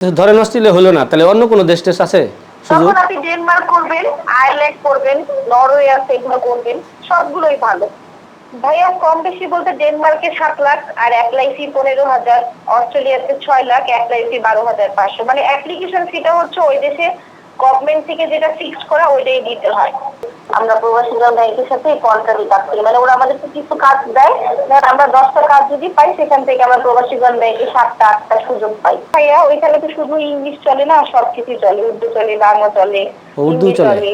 ধরেন অস্ট্রেলিয়া হলো না, তাহলে অন্য কোনো দেশ টেস আছে সুযোগ? তখন আপনি ডেনমার্ক করবেন, আয়ারল্যান্ড করবেন, নরওয়ে আছে, এগুলো করবেন, সবগুলোই ভালো। ভাইয়া কম বেশি বলতে ডেনমার্কে 7 লাখ আর অ্যাপ্লাই ফি 15,000, অস্ট্রেলিয়াতে 6 লাখ, অ্যাপ্লাই ফি 12,500। মানে অ্যাপ্লিকেশন ফিটা হচ্ছে ওই দেশে গভর্নমেন্ট থেকে যেটা ফিক্সড করা ওইটাই দিতে হয়। আমরা প্রবাসীগণ ব্যাংকের সাথে কন্ট্রাক্টে কাজ করি, মানে ওরা আমাদেরকে কিছু কাজ দেয়, ধর আমরা 10টা কাজ যদি পাই সেখান থেকে আমরা প্রবাসীগণ ব্যাংকে 7টা 8টা সুযোগ পাই। ভাইয়া ওইখানে তো শুধু ইংলিশ চলে না, সবকিছু চলে, উর্দু চলে, বাংলা চলে, উর্দু হিন্দি চলে? চলে,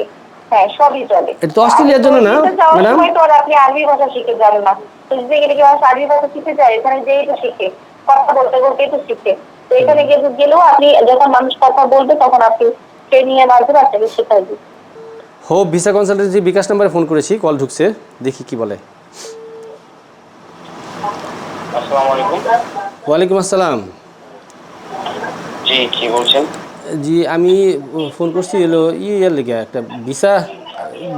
হ্যাঁ সবই চলে। এটা তো আর অস্ট্রেলিয়ার তো জন্য না ওইদিকে যাওয়ার ম্যাডাম? সময় তো আর আপনি আরবি ভাষা শিখে যান না, তো যদি গেলে কি মানুষ আরবি ভাষা শিখে যায়? এখানে যেই তো শিখে, কথা বলতে বলতেই তো শিখে। তো এখানে গেলেও আপনি যখন মানুষ কথা বলবে তখন আপনি ট্রেনিং এর মাধ্যমে আপনাকে শেখাই দিবে। হোপ ভিসা কনসালটেন্সি বিকাশ নাম্বারে ফোন করেছি, কল ঢুকছে, দেখি কি বলে। আসসালামু আলাইকুম। ওয়ালাইকুম আসসালাম। জি, কি বলছেন? জি আমি ফোন করছি এলো ইয়ের লেগে একটা ভিসা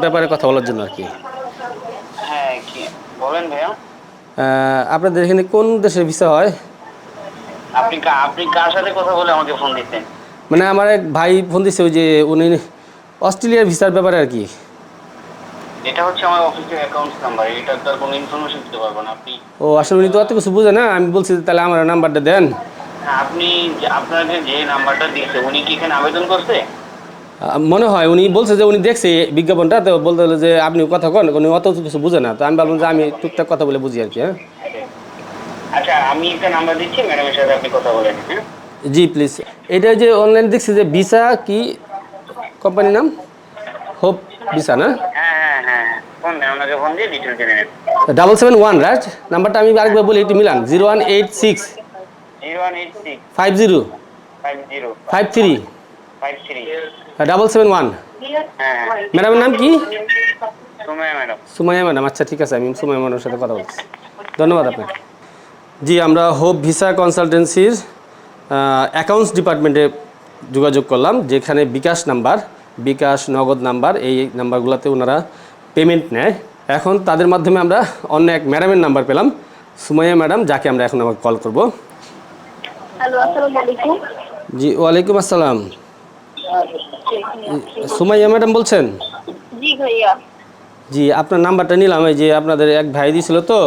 ব্যাপারে কথা বলার জন্য আর কি। হ্যাঁ, কি বলেন ভাইয়া? আপনাদের এখানে কোন দেশের ভিসা হয়? আপনি কার সাথে কথা বলে আমাকে ফোন দিচ্ছেন? মানে আমার এক ভাই ফোন দিচ্ছে, ওই যে উনি অস্ট্রেলিয়ার ভিসার ব্যাপারে আর কি। এটা হচ্ছে আমার অফিসের অ্যাকাউন্টস নাম্বার, এটা তার কোনো ইনফরমেশন দিতে পারবো না আপনি। ও আসলে উনি তো অত কিছু বুঝে না, আমি বলছি তাহলে আমার নাম্বারটা দেন। হ্যাঁ, আপনাকে যে নাম্বারটা দিয়েছে উনি কি এখানে আবেদন করছে? মনে হয় উনি বলছে যে উনি দেখছে বিজ্ঞাপনটা, তো বলতে হলো যে আপনি কথা কন, উনি অত কিছু বুঝে না, তো আমি বললাম যে আমি টুকটাক কথা বলে বুঝি আর কি। হ্যাঁ আচ্ছা, আমি একটা নাম্বার দিচ্ছি, ম্যাডামের সাথে আপনি কথা বলেন। হ্যাঁ, জি প্লিজ। এটা যে অনলাইন দেখছি যে ভিসা কি কোম্পানির নাম? হোপ ভিসা না? হ্যাঁ, হ্যাঁ, হ্যাঁ, ফোন দেন, ওনাকে ফোন দিয়ে ডিটেল জেনে নেন। 771 রাইট? নাম্বারটা আমি আরেকবার বলি, একটু মিলান। 0186 0186 50 50 53 53। 771। হ্যাঁ, হ্যাঁ, ম্যাডামের নাম কি? সুমাইয়া ম্যাডাম। সুমাইয়া ম্যাডাম, আচ্ছা ঠিক আছে, আমি সুমাইয়া ম্যাডামের সাথে কথা বলছি। ধন্যবাদ আপনাকে। জি আমরা হোপ ভিসা কনসালটেন্সির অ্যাকাউন্টস ডিপার্টমেন্টে যোগাযোগ করলাম, যেখানে বিকাশ নাম্বার, বিকাশ নগদ নাম্বার, এই নাম্বারগুলোতে ওনারা পেমেন্ট নেয়। এখন তাদের মাধ্যমে আমরা অন্য এক ম্যাডামের নাম্বার পেলাম, সুমাইয়া ম্যাডাম, যাকে আমরা এখন আমাকে কল করব। হ্যালো, আসসালামু আলাইকুম। জি ওয়ালাইকুম আসসালাম। সুমাইয়া ম্যাডাম বলছেন? জি ভাইয়া। জি আপনার নাম্বারটা নিলাম, এই যে আপনাদের এক ভাই দিছিল, তো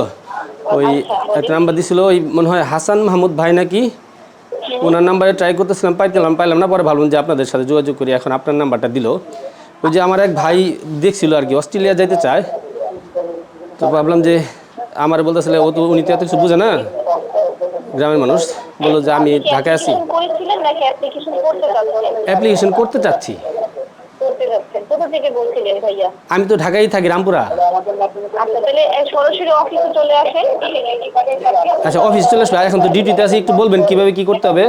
ওই আচ্ছা একটা বলেন। নাম্বার দিছিল, ওই মনে হয় হাসান মাহমুদ ভাই নাকি, ওনার নাম্বারে ট্রাই করতেছিলাম, পাইলাম না, পরে ভাবলাম যে আপনাদের সাথে যোগাযোগ করি, এখন আপনার নাম্বারটা দিল। ওই যে আমার এক ভাই দেখছিল আর কি, অস্ট্রেলিয়া যাইতে চায়, তো ভাবলাম যে আমার বলতেছিল, ও তো উনি তো এত কিছু বুঝে না, গ্রামের মানুষ, বললো যে আমি আপনি কি ঢাকায় আছি, অ্যাপ্লিকেশন করেছিলেন নাকি অ্যাপ্লিকেশন করতে চাচ্ছেন? অ্যাপ্লিকেশন করতে চাচ্ছি। করতে যাচ্ছেন, কোথা থেকে বলছিলেন ভাইয়া? আমি তো ঢাকায় থাকি, রামপুরা। আচ্ছা তাহলে সরাসরি অফিসে চলে আসেন। আচ্ছা অফিস চলে আসবে, এখন তো ডিউটিতে আছি, একটু বলবেন কিভাবে কি করতে হবে,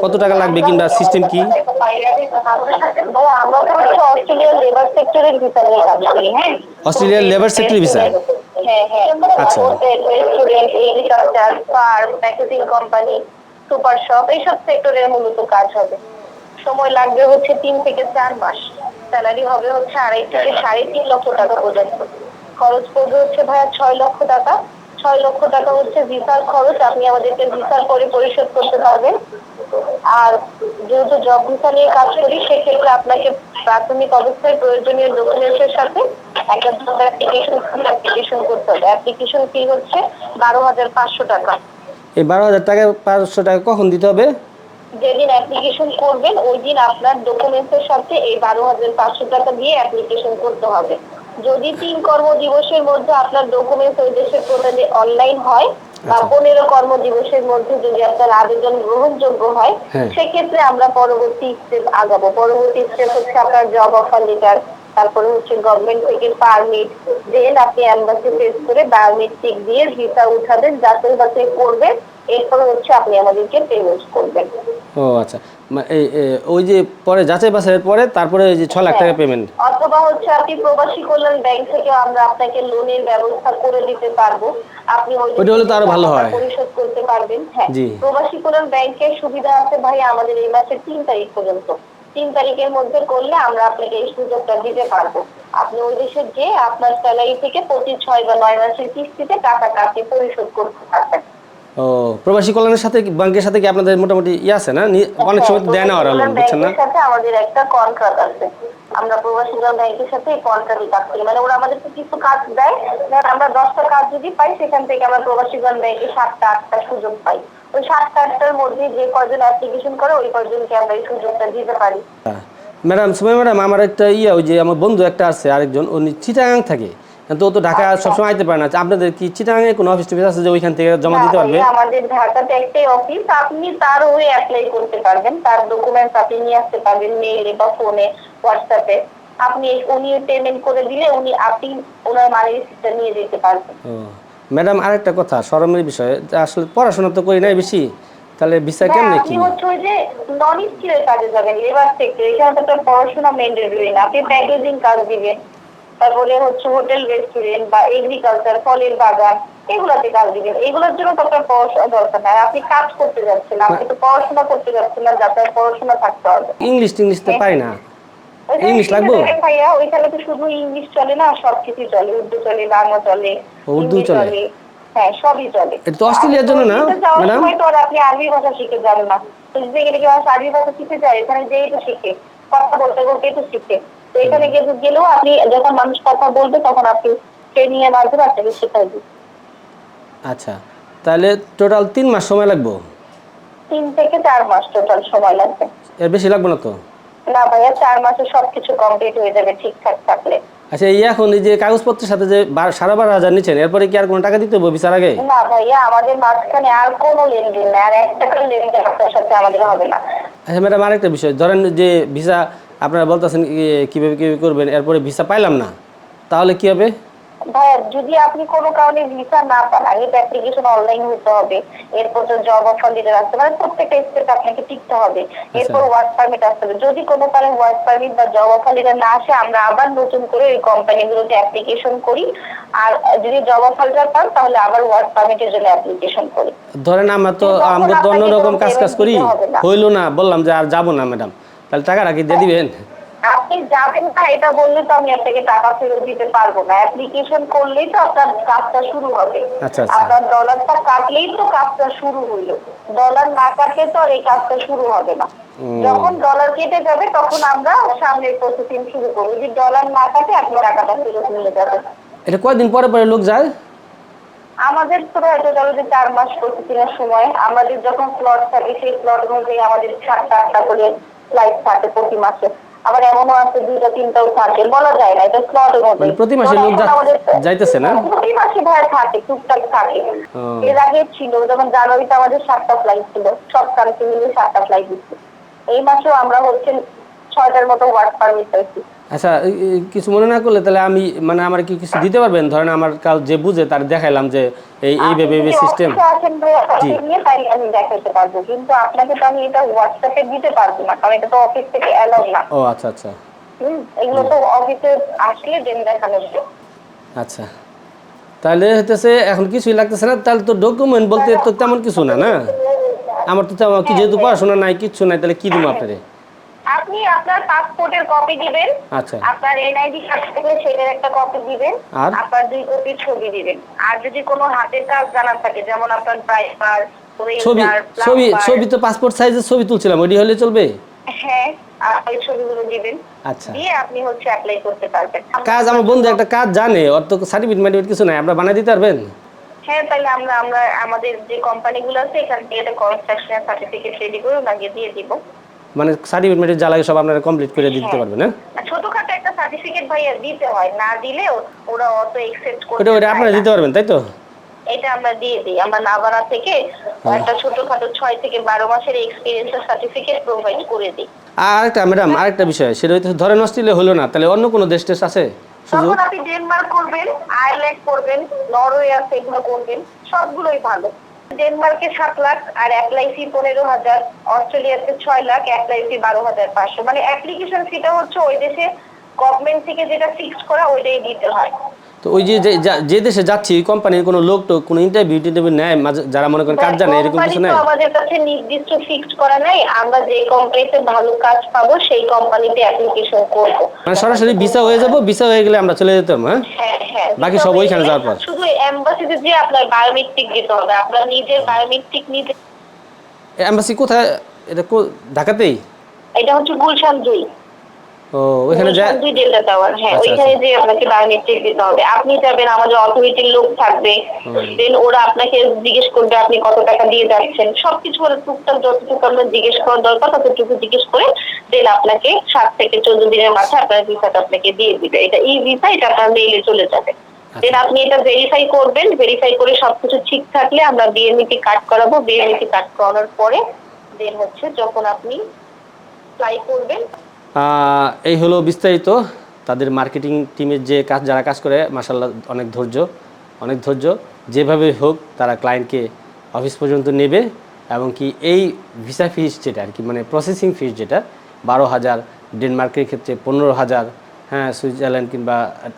কত টাকা লাগবে, কিংবা সিস্টেম কি? ভাইয়া আমরা তো হচ্ছে অস্ট্রেলিয়ান লেবার সেক্টরের ভিতরে নিয়ে কাজ করি। হ্যাঁ, অস্ট্রেলিয়ার লেবার সেক্টর ভিসা? হ্যাঁ হ্যাঁ, আচ্ছা hotel, restaurant, agriculture, farm, packaging company, super shop, এইসব সেক্টরের মূলত কাজ হবে। সময় লাগবে হচ্ছে 3 থেকে 4 মাস। স্যালারি হবে হচ্ছে 2.5 থেকে 3.5 লক্ষ টাকা পর্যন্ত। খরচ পড়বে হচ্ছে ভাইয়া 6 লক্ষ টাকা। 6 লক্ষ টাকা হচ্ছে ভিসার খরচ, আপনি আমাদেরকে ভিসার পরে পরিশোধ করতে পারবেন। আর যেহেতু জব ভিসা নিয়ে কাজ করি, সেক্ষেত্রে আপনাকে প্রাথমিক অবস্থায় প্রয়োজনীয় ডকুমেন্টসের সাথে একটা অ্যাপ্লিকেশন করতে হবে। অ্যাপ্লিকেশন ফি হচ্ছে 12,500 টাকা। এই 12,000 টাকা, 500 টাকা কখন দিতে হবে? যেদিন অ্যাপ্লিকেশন করবেন ওই দিন আপনার ডকুমেন্টসের সাথে এই 12,500 টাকা দিয়ে অ্যাপ্লিকেশন করতে হবে। যদি 3 কর্মদিবসের মধ্যে আপনার ডকুমেন্টস ওই দেশের পোর্টালে অনলাইন হয় বা আচ্ছা 15 কর্মদিবসের মধ্যে যদি আপনার আবেদন গ্রহণযোগ্য হয়, হ্যাঁ। সেক্ষেত্রে আমরা পরবর্তী স্টেপ আগাবো। পরবর্তী স্টেপ হচ্ছে আপনার জব অফার লেটার, তারপরে হচ্ছে গভর্নমেন্ট থেকে পারমিট, দেন আপনি এম্বাসি ফেস করে বায়োমেট্রিক দিয়ে ভিসা উঠাবেন, যাচাই বাছাই করবেন, এরপর হচ্ছে আপনি আমাদেরকে পেমেন্ট করবেন। ও আচ্ছা, এই ওই যে পরে যাচাই বাছাইয়ের পরে তারপরে ওই যে 6 লাখ হ্যাঁ, টাকা পেমেন্ট? অথবা হচ্ছে আপনি প্রবাসী কল্যাণ ব্যাংক থেকে আমরা আপনাকে লোনের ব্যবস্থা করে দিতে পারবো। আপনি ওই ওইটা দেশে হলে তো যে আরো ভালো টাকাটা হয়। পরিশোধ করতে পারবেন। হ্যাঁ, জি প্রবাসী কল্যাণ ব্যাংকের সুবিধা আছে ভাই আমাদের এই মাসের 3 তারিখ পর্যন্ত। 3 তারিখের মধ্যে করলে আমরা আপনাকে এই সুযোগটা দিতে পারবো। আপনি ওই দেশে যে আপনার স্যালারি থেকে প্রতি 6 বা 9 মাসের কিস্তিতে টাকাটা আপনি পরিশোধ করতে পারবেন। ও প্রবাসী কল্যাণের সাথে ব্যাংকের সাথে কি আপনাদের মোটামুটি আছে না অনেক সময় দেয় না ওরা লোন, বুঝছেন না? ব্যাংকের সাথে আমাদের একটা কন্ট্রাক্ট আছে, আমরা প্রবাসী ব্যাংকের সাথে কন্ট্রাক্টে কাজ করি, মানে ওরা আমাদেরকে কিছু কাজ দেয়, ধর আমরা 10টা কাজ যদি পাই সেখান থেকে আমরা প্রবাসী ব্যাংকে 7টা 8টা সুযোগ পাই, ওই 7টা 8টার মধ্যে যে কয়জন অ্যাপ্লিকেশন করে ওই কয়জনকে আমরা এই সুযোগটা দিতে পারি। ম্যাডাম সুমাইয়া ম্যাডাম, আমার একটা ওই যে আমার বন্ধু একটা আছে আরেকজন, উনি চিটাগাং থাকে, কিন্তু ও তো ঢাকা সবসময় আইতে পারে না। আপনাদের কি চিটাগাংয়ে কোনো অফিস টফিস আছে যে ওইখান থেকে জমা দিতে পারবে? আমাদের ঢাকাতে একটাই অফিস, আপনি তার হয়ে অ্যাপ্লাই করতে পারবেন, তার ডকুমেন্টস আপনি নিয়ে আসতে পারবেন মেইলে বা ফোনে হোয়াটসঅ্যাপে, আপনি উনি পেমেন্ট করে দিলে আপনি ওনার মানি রিসিপ্টটা নিয়ে যেতে পারবেন। ও ম্যাডাম, আরেকটা কথা, শরমের বিষয়, আসলে পড়াশোনা তো করি নাই বেশি, তাহলে ভিসা কেমনে কি? আপনি হচ্ছে ওই যে নন স্কিলের কাজে যাবেন, লেবার সেক্টর, এখানে তো আপনার পড়াশোনা ম্যান্ডেটরি না, আপনি প্যাকেজিং কাজ দিবেন, তারপরে হচ্ছে হোটেল রেস্টুরেন্ট বা এগ্রিকালচার, ফলের বাগান, এগুলাতে কাজ দিবেন, এগুলোর জন্য তো আপনার পড়াশোনা দরকার নাই, আপনি কাজ করতে যাচ্ছেন, আপনি তো পড়াশোনা করতে যাচ্ছেন না, যাতে পড়াশোনা থাকতে হবে। ইংলিশ তো পাই না, ইংলিশ লাগবে ভাইয়া, ওইখানে তো শুধু ইংলিশ চলে না, সবকিছু চলে, উর্দু চলে, বাংলা চলে, উর্দু চলে, হ্যাঁ সবই চলে। এটা তো অস্ট্রেলিয়ার জন্য না ম্যাডাম? তো আপনি আরবি ভাষা শিখে যান না, তো গেলে কি মানুষ আরবি ভাষা শিখে যায়? এখানে যেই তো শিখে, কথা বলতে বলতেই তো শিখে, তো এখানে গেলেও আপনি যখন মানুষ কথা বলবে তখন আপনি ট্রেনিং এর মাধ্যমে আপনাকে শেখাই দিন। আচ্ছা, তাহলে টোটাল 3 মাস সময় লাগবে? 3 থেকে 4 মাস টোটাল সময় লাগবে। এর বেশি লাগবে না তো? না ভাইয়া, 4 মাসে সবকিছু কমপ্লিট হয়ে যাবে ঠিকঠাক থাকলে। আচ্ছা, এখন এই যে কাগজপত্রের সাথে যে 12,500 নিচ্ছেন, এরপরে কি আর কোনো টাকা দিতে হবে ভিসার আগে? না ভাইয়া, আমাদের মাঝখানে আর কোনো লেনদেন না, আর 1 টাকার লেনদেন আপনার সাথে আমাদের হবে না। আচ্ছা ম্যাডাম, আরেকটা বিষয়, ধরেন যে ভিসা আপনারা বলতেছেন কীভাবে করবেন, এরপরে ভিসা পাইলাম না, তাহলে কি হবে? ভাইয়া, যদি আপনি কোনো কারণে ভিসা না পান, আগে তো অ্যাপ্লিকেশন অনলাইন হতে হবে, এরপর তো জব অফার লেটার আসতে, মানে প্রত্যেকটা স্টেপ আপনাকে টিকতে হবে, এরপর ওয়ার্ক পারমিট আসতে হবে। যদি কোনো কারণে ওয়ার্ক পারমিট বা জব অফার লেটার না আসে, আমরা আবার নতুন করে ওই কোম্পানিগুলোতে অ্যাপ্লিকেশন করি, আর যদি জব অফার লেটার পান তাহলে আবার ওয়ার্ক পারমিটের জন্য অ্যাপ্লিকেশন করি। ধরেন আমরা তো অন্যরকম কাজ করি, হইলো না, বললাম যে আর যাবো না ম্যাডাম, তাহলে টাকাটা কি দিয়ে দিবেন? আপনি যাবেন না এটা বললে তো আমি আপনাকে টাকা ফেরত দিতে পারবো না, অ্যাপ্লিকেশন করলেই তো আপনার কাজটা শুরু হবে। আচ্ছা। আপনার ডলারটা কাটলেই তো কাজটা শুরু হইলো, ডলার না কাটলে তো আর এই কাজটা শুরু হবে না। যখন ডলার কেটে যাবে তখন আমরা সামনের প্রসেসিং শুরু করবো, যদি ডলার না কাটে আপনি টাকাটা ফেরত নিয়ে যাবেন। এটা কয়দিন পরে পরে লোক যায়? আমাদের তো হয়তো ধরো যে 4 মাস প্রসেসিং এর সময়, আমাদের যখন স্লট থাকে সেই স্লট অনুযায়ী আমাদের 7টা 8টা করে ফ্লাইট থাকে প্রতি মাসে, আবার এমনও আছে 2টা 3টাও থাকে, বলা যায় না, এটা স্লটের মধ্যে। প্রতি মাসে লোক যাইতেছে না? প্রতি মাসে ভাই থাকে, টুকটাক থাকে। এর আগে ছিল যেমন জানুয়ারিতে আমাদের 7টা ফ্লাইট ছিল, সব কান্ট্রি মিলে 7টা ফ্লাইট দিচ্ছে। এই মাসেও আমরা হচ্ছে 6টার মতো ওয়ার্ক পারমিট পাইছি। আচ্ছা, কিছু মনে না করলে তাহলে আমি মানে আমার কি কিছু দিতে পারবেন? ধরেন আমার কাল যে বুঝে তার দেখাইলাম যে এইভাবে সিস্টেম, জি তাই আমি দেখাতে পারবো, কিন্তু আপনাকে তো আমি এটা হোয়াটসঅ্যাপে দিতে পারবো না, কারণ এটা তো অফিস থেকে অ্যালাউ না। ও আচ্ছা। এগুলো তো অফিসে আসলে দেন দেখানো যাবে। আচ্ছা, তাহলে হইতেছে এখন কিছুই লাগতেছে না, তাহলে তো ডকুমেন্ট বলতে তো তেমন কিছু না, না আমার তো তেমন কি, যেহেতু পড়াশোনা নাই কিচ্ছু নাই, তাহলে কি দেবো আপনারে? আপনি আপনার পাসপোর্টের কপি দিবেন, আচ্ছা, আপনার এনআইডি কার্ড থাকলে সেটার একটা কপি দিবেন, আর আপনার 2 কপি ছবি দিবেন, আর যদি কোনো হাতের কাজ জানা থাকে যেমন আপনার ড্রাইভার, ছবি তো পাসপোর্ট সাইজের ছবি তুলছিলাম, ওইটি হলে চলবে? হ্যাঁ, আর ওই ছবিগুলো দিবেন, আচ্ছা, দিয়ে আপনি হচ্ছে অ্যাপ্লাই করতে পারবেন। কাজ আমার বন্ধু একটা কাজ জানে, ওর তো সার্টিফিকেট কিছু নাই, আপনারা বানিয়ে দিতে পারবেন? হ্যাঁ, তাহলে আমরা আমাদের যে কোম্পানিগুলো আছে এখান থেকে একটা কনস্ট্রাকশন সার্টিফিকেট রেডি করে ওনাকে দিয়ে দিব। মানে সার্টিফিকেট যা লাগে সব আপনারা কমপ্লিট করে দিতে পারবেন? হ্যাঁ, ছোটখাটো একটা সার্টিফিকেট ভাইয়া দিতে হয়, না দিলে ওরা অত অ্যাকসেপ্ট করতে ওটা আপনারা দিতে পারবেন তাই তো? এটা আমরা দিয়ে দিই, আমরা নাভারা থেকে একটা ছোটখাটো 6 থেকে 12 মাসের এক্সপেরিয়েন্সের সার্টিফিকেট প্রোভাইড করে দিই। আর একটা ম্যাডাম, আরেকটা বিষয়, সেটা হইতে ধরেন অস্ট্রেলিয়া হলো না, তাহলে অন্য কোনো দেশ আছে সুযোগ? তখন আপনি ডেনমার্ক করবেন, আয়ারল্যান্ড করবেন, নরওয়ে আছে, এগুলো করবেন, সবগুলোই ভালো। ডেনমার্কে 7 লাখ আর অ্যাপ্লাই ফি 15,000, অস্ট্রেলিয়াতে 6 লাখ, অ্যাপ্লাই ফি 12,500, মানে অ্যাপ্লিকেশন ফিটা হচ্ছে ওই দেশে গভর্নমেন্ট থেকে যেটা ফিক্সড করা ওইটাই দিতে হয়। তো ওই যে দেশে যাচ্ছি ওই কোম্পানির কোনো লোক তো কোনো ইন্টারভিউ নেয় যারা মনে করেন কাজ জানে এরকম কিছু কোম্পানি নেই? তো আমাদের কাছে নির্দিষ্ট ফিক্সড করা নাই, আমরা যে কোম্পানিতে ভালো কাজ পাবো সেই কোম্পানিতে অ্যাপ্লিকেশন করব। মানে সরাসরি ভিসা হয়ে যাব, ভিসা হয়ে গেলে আমরা চলে যেতাম? হ্যাঁ, হ্যাঁ হ্যাঁ, বাকি সব ওইখানে যাওয়ার পর? শুধু এমবাসিতে যে আপনার বায়োমেট্রিক দিতে হবে, আপনার নিজের বায়োমেট্রিক নিজে। এম্বাসি কোথায় এটা? ঢাকাতেই? এটা হচ্ছে গুলশান 2। ও ওইখানে যায়? গুলশান 2 ডেল্টা টাওয়ার, হ্যাঁ আচ্ছা, ওইখানে যে আপনাকে বায়োমেট্রিক দিতে হবে। আপনি যাবেন, আমাদের অথরিটির লোক থাকবে, দেন ওরা আপনাকে জিজ্ঞেস করবে আপনি কত টাকা দিয়ে যাচ্ছেন, সবকিছু ওরা টুকটাক যতটুকু আপনার জিজ্ঞেস করার দরকার ততটুকু জিজ্ঞেস করে দেন আপনাকে 7 থেকে 14 দিনের মাথায় আপনার ভিসাটা আপনাকে দিয়ে দিবে। এটা ই ভিসা, এটা আপনার মেইলে চলে যাবে। দেন আপনি এটা ভেরিফাই করবেন, ভেরিফাই করে সবকিছু ঠিক থাকলে আমরা বিএমইটি কার্ড করাবো। বিএমইটি কার্ড করানোর পরে দেন হচ্ছে যখন আপনি অ্যাপ্লাই করবেন। এই হলো বিস্তারিত তাদের মার্কেটিং টিমের যে যারা কাজ করে, মাশাআল্লাহ অনেক ধৈর্য, যেভাবে হোক তারা ক্লায়েন্টকে অফিস পর্যন্ত নেবে। এবং কি এই ভিসা ফিস যেটা আর কি মানে প্রসেসিং ফিস যেটা 12,000, ডেনমার্কের ক্ষেত্রে 15,000, হ্যাঁ সুইজারল্যান্ড কিংবা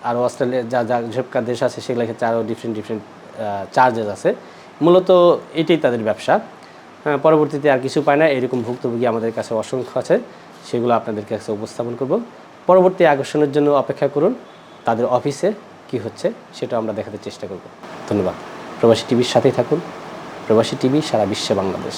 আরও অস্ট্রেলিয়া যেসব দেশ আছে সেগুলোর ক্ষেত্রে আরও ডিফারেন্ট চার্জেস আছে। মূলত এটাই তাদের ব্যবসা। হ্যাঁ, পরবর্তীতে আর কিছু পায় না, এরকম ভুক্তভোগী আমাদের কাছে অসংখ্য আছে, সেগুলো আপনাদের কাছে উপস্থাপন করব। পরবর্তী আকর্ষণের জন্য অপেক্ষা করুন, তাদের অফিসে কি হচ্ছে সেটা আমরা দেখাতে চেষ্টা করব। ধন্যবাদ। প্রবাসী টিভির সাথেই থাকুন। প্রবাসী টিভি, সারা বিশ্বে বাংলাদেশ।